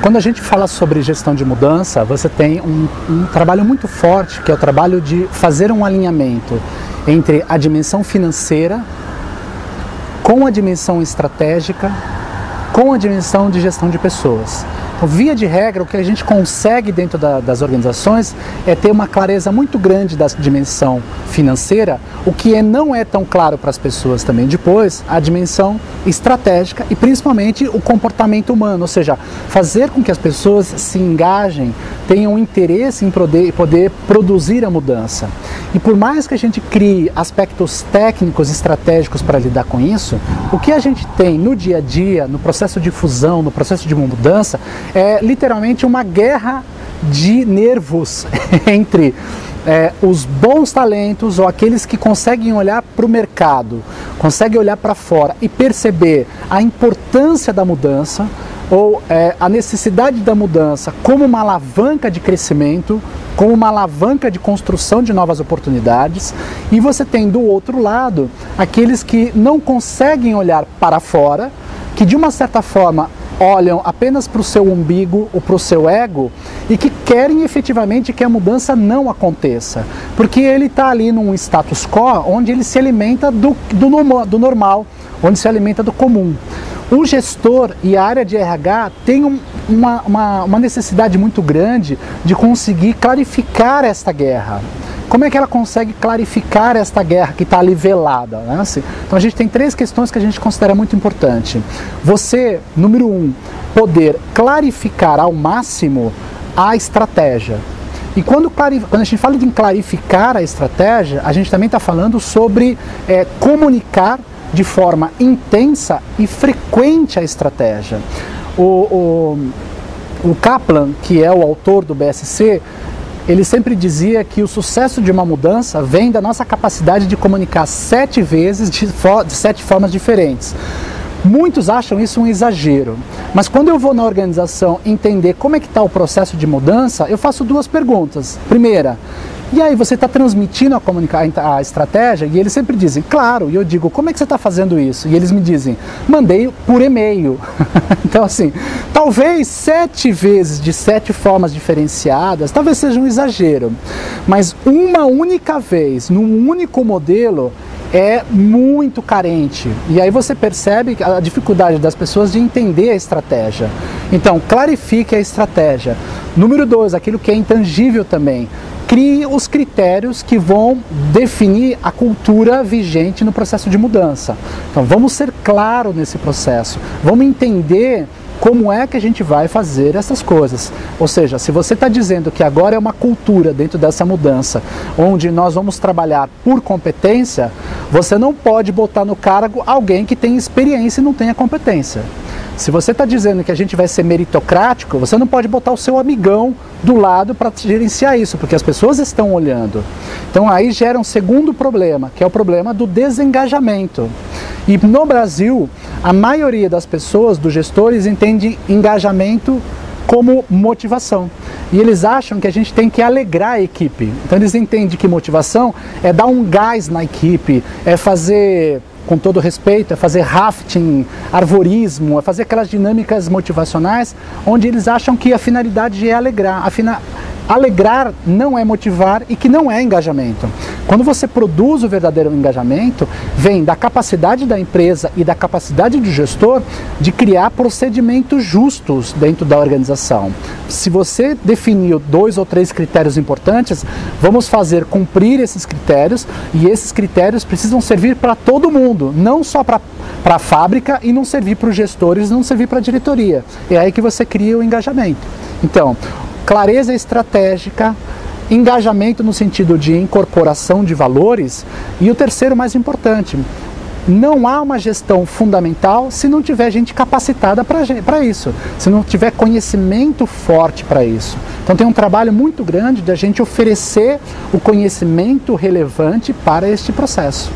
Quando a gente fala sobre gestão de mudança, você tem um trabalho muito forte, que é o trabalho de fazer um alinhamento entre a dimensão financeira com a dimensão estratégica, com a dimensão de gestão de pessoas. Então, via de regra, o que a gente consegue dentro das organizações é ter uma clareza muito grande da dimensão financeira, o que não é tão claro para as pessoas também depois, a dimensão estratégica e principalmente o comportamento humano, ou seja, fazer com que as pessoas se engajem, tenham interesse em poder produzir a mudança. E por mais que a gente crie aspectos técnicos e estratégicos para lidar com isso, o que a gente tem no dia a dia, no processo de fusão, no processo de mudança, é literalmente uma guerra de nervos entre os bons talentos ou aqueles que conseguem olhar para o mercado, conseguem olhar para fora e perceber a importância da mudança ou a necessidade da mudança como uma alavanca de crescimento, como uma alavanca de construção de novas oportunidades, e você tem do outro lado aqueles que não conseguem olhar para fora, que de uma certa forma olham apenas para o seu umbigo ou para o seu ego e que querem efetivamente que a mudança não aconteça, porque ele está ali num status quo onde ele se alimenta do normal, onde se alimenta do comum. O gestor e a área de RH tem uma necessidade muito grande de conseguir clarificar esta guerra. Como é que ela consegue clarificar esta guerra que está ali velada, né? Então a gente tem 3 questões que a gente considera muito importante. Você, número 1, poder clarificar ao máximo a estratégia. E quando a gente fala em clarificar a estratégia, a gente também está falando sobre comunicar de forma intensa e frequente a estratégia. O Kaplan, que é o autor do BSC, ele sempre dizia que o sucesso de uma mudança vem da nossa capacidade de comunicar 7 vezes de 7 formas diferentes. Muitos acham isso um exagero, mas quando eu vou na organização entender como é que está o processo de mudança, eu faço 2 perguntas. Primeira, e aí, você está transmitindo a estratégia? E eles sempre dizem, claro. E eu digo, como é que você está fazendo isso? E eles me dizem, mandei por e-mail. Então, assim, talvez 7 vezes de 7 formas diferenciadas, talvez seja um exagero. Mas uma única vez, num único modelo, é muito carente. E aí você percebe a dificuldade das pessoas de entender a estratégia. Então, clarifique a estratégia. Número 2, aquilo que é intangível também. Crie os critérios que vão definir a cultura vigente no processo de mudança. Então, vamos ser claros nesse processo. Vamos entender como é que a gente vai fazer essas coisas. Ou seja, se você está dizendo que agora é uma cultura dentro dessa mudança, onde nós vamos trabalhar por competência, você não pode botar no cargo alguém que tem experiência e não tenha competência. Se você está dizendo que a gente vai ser meritocrático, você não pode botar o seu amigão do lado para gerenciar isso, porque as pessoas estão olhando. Então aí gera um segundo problema, que é o problema do desengajamento. E no Brasil, a maioria das pessoas, dos gestores, entende engajamento como motivação. E eles acham que a gente tem que alegrar a equipe. Então eles entendem que motivação é dar um gás na equipe, é fazer, com todo respeito, é fazer rafting, arvorismo, é fazer aquelas dinâmicas motivacionais onde eles acham que a finalidade é alegrar. Alegrar não é motivar e que não é engajamento. Quando você produz o verdadeiro engajamento, vem da capacidade da empresa e da capacidade do gestor de criar procedimentos justos dentro da organização. Se você definiu 2 ou 3 critérios importantes, vamos fazer cumprir esses critérios, e esses critérios precisam servir para todo mundo, não só para a fábrica, e não servir para os gestores, não servir para a diretoria. É aí que você cria o engajamento. Então, clareza estratégica, engajamento no sentido de incorporação de valores, e o terceiro mais importante, não há uma gestão fundamental se não tiver gente capacitada para isso, se não tiver conhecimento forte para isso. Então tem um trabalho muito grande de a gente oferecer o conhecimento relevante para este processo.